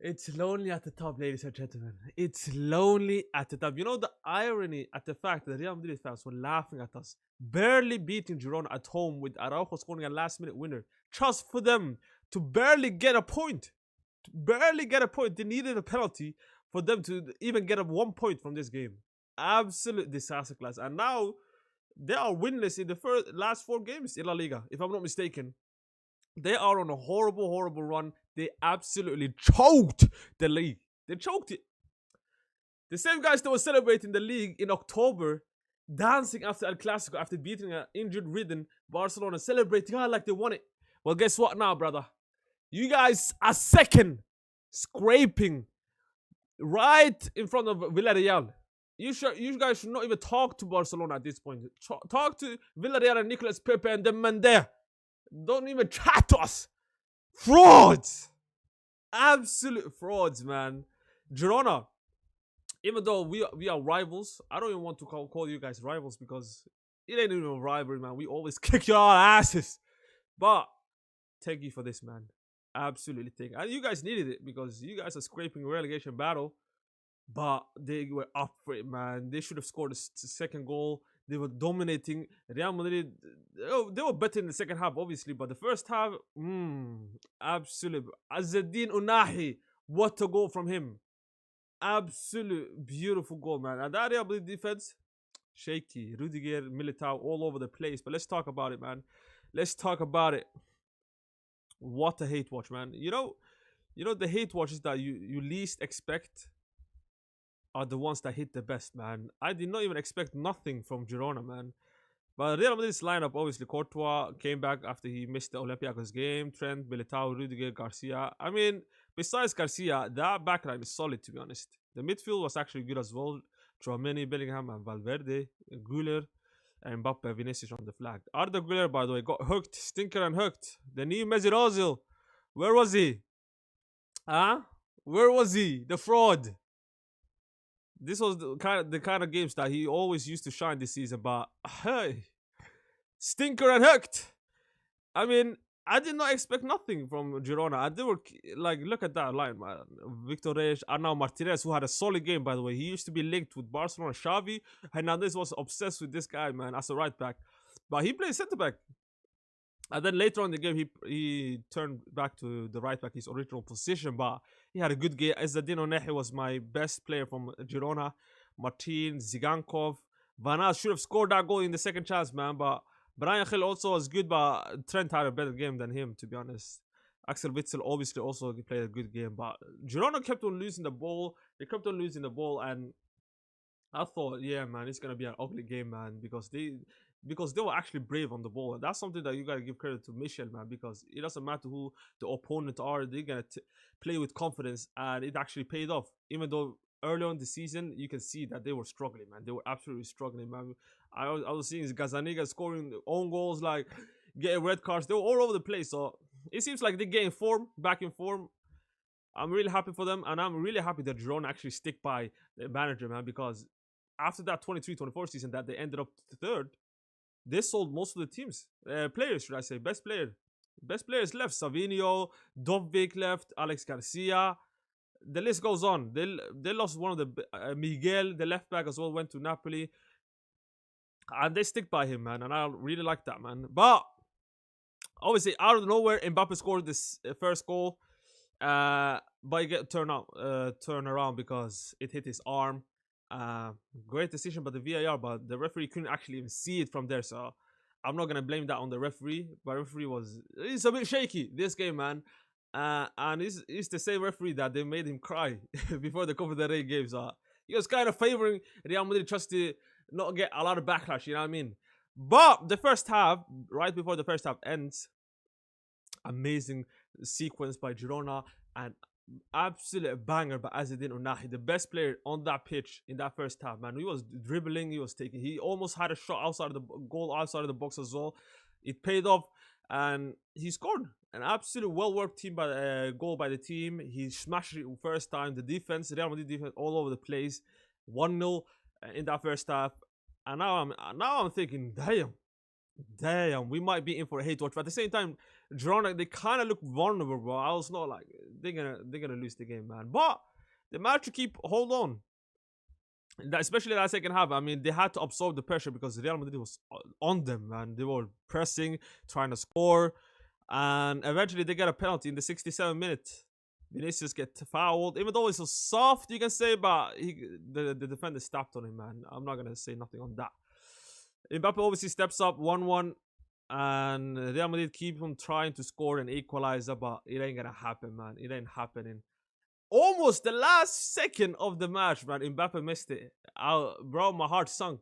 It's lonely at the top, ladies and gentlemen. It's lonely at the top. You know the irony at the fact that Real Madrid fans were laughing at us, barely beating Girona at home with Araujo scoring a last-minute winner, just for them to barely get a point. To barely get a point. They needed a penalty for them to even get a 1 point from this game. Absolute disaster class. And now they are winless in the last 4 games in La Liga, if I'm not mistaken. They are on a horrible, horrible run. They absolutely choked the league. They choked it. The same guys that were celebrating the league in October, dancing after El Clasico, after beating an injured-ridden Barcelona, celebrating like they won it. Well, guess what now, brother? You guys are second, scraping right in front of Villarreal. You guys should not even talk to Barcelona at this point. Talk to Villarreal and Nicolas Pepe and them men there. Don't even chat to us. Frauds. Absolute frauds, man. Girona, even though we are rivals, I don't even want to call you guys rivals because it ain't even a rivalry, man. We always kick your asses. But thank you for this, man. Absolutely thank you. And you guys needed it because you guys are scraping relegation battle. But they were up for it, man. They should have scored the second goal. They were dominating. Real Madrid, they were better in the second half, obviously. But the first half, absolute. Azzedine Unahi, what a goal from him. Absolute beautiful goal, man. And that Real Madrid defense, shaky. Rudiger, Militao, all over the place. But let's talk about it, man. Let's talk about it. What a hate watch, man. You know the hate watches that you least expect are the ones that hit the best, man. I did not even expect nothing from Girona, man. But Real Madrid's lineup, obviously, Courtois came back after he missed the Olympiacos game. Trent, Militao, Rudiger, Garcia. I mean, besides Garcia, that backline is solid, to be honest. The midfield was actually good as well. Tchouameni, Bellingham, and Valverde, Güler, and Mbappe, Vinicius on the flag. Arda Güler, by the way, got hooked. Stinker and hooked. The new Mesut Ozil. Where was he? Huh? Where was he? The fraud. This was the kind of games that he always used to shine this season, but hey, stinker and hooked. I mean, I did not expect nothing from Girona. And they were like, look at that line, man. Victor Reis, Arnau Martinez, who had a solid game, by the way. He used to be linked with Barcelona. Xavi Hernandez was obsessed with this guy, man, as a right back, but he plays centre back. And then later on in the game, he turned back to the right back, his original position. But he had a good game. Azzedine Unahi was my best player from Girona. Martin, Zigankov. Vanas should have scored that goal in the second chance, man. But Brian Hill also was good, but Trent had a better game than him, to be honest. Axel Witsel obviously also played a good game. But Girona kept on losing the ball. They kept on losing the ball. And I thought, yeah, man, it's going to be an ugly game, man. Because they were actually brave on the ball. And that's something that you gotta give credit to Michel, man, because it doesn't matter who the opponent are, they're gonna play with confidence, and it actually paid off. Even though early on the season, you can see that they were struggling, man. They were absolutely struggling, man. I was seeing Gazaniga scoring own goals, like getting red cards. They were all over the place. So it seems like they're getting back in form. I'm really happy for them, and I'm really happy that Girona actually stick by the manager, man, because after that 23-24 season that they ended up third, they sold most of the teams. Players, should I say. Best players left. Savinho, Dovvik left, Alex Garcia. The list goes on. They lost one of the... Miguel, the left back as well, went to Napoli. And they stick by him, man. And I really like that, man. But, obviously, out of nowhere, Mbappe scored this first goal. But he get turn around because it hit his arm. Great decision by the VAR, but the referee couldn't actually even see it from there, so I'm not gonna blame that on the referee. But referee he's a bit shaky this game, man. And it's the same referee that they made him cry before the Copa del Rey game, so he was kind of favoring Real Madrid just to not get a lot of backlash, you know what I mean? But the first half, right before the first half ends, amazing sequence by Girona and absolute banger by Azzedine Unahi, the best player on that pitch in that first half, man. He was dribbling, he almost had a shot outside of the goal, outside of the box as well. It paid off, and he scored an absolute well-worked goal by the team. He smashed it first time. The defense, Real Madrid defense, all over the place. 1-0 in that first half, and now I'm thinking, damn, Damn, we might be in for a hate watch. But at the same time, Girona, they kind of look vulnerable, bro. I was not like they're gonna lose the game, man. But the match to keep hold on. Especially that second half. I mean, they had to absorb the pressure because Real Madrid was on them, man. They were pressing, trying to score, and eventually they get a penalty in the 67th minute. Vinicius get fouled, even though it's so soft, you can say, but the defender stepped on him, man. I'm not gonna say nothing on that. Mbappe obviously steps up 1-1, and Real Madrid keep on trying to score an equalizer, but it ain't gonna happen, man. It ain't happening. Almost the last second of the match, man. Mbappe missed it. Bro, my heart sunk.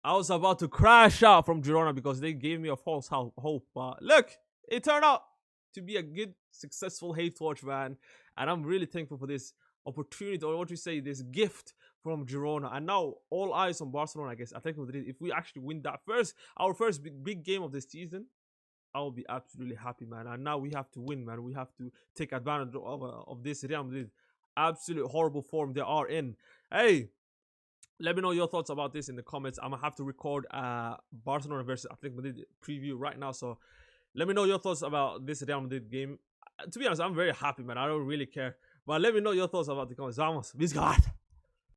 I was about to crash out from Girona because they gave me a false hope. But look, it turned out to be a good, successful hate watch, man. And I'm really thankful for this opportunity, or what you say, this gift from Girona. And now all eyes on Barcelona, I guess. I think if we actually win that our first big game of the season, I'll be absolutely happy, man. And now we have to win, man. We have to take advantage of this Real Madrid absolute horrible form they are in. Hey, let me know your thoughts about this in the comments. I'm gonna have to record Barcelona versus Athletic Madrid preview right now, so let me know your thoughts about this Real Madrid game. To be honest, I'm very happy, man. I don't really care, but let me know your thoughts about the comments. Vamos, Visgard.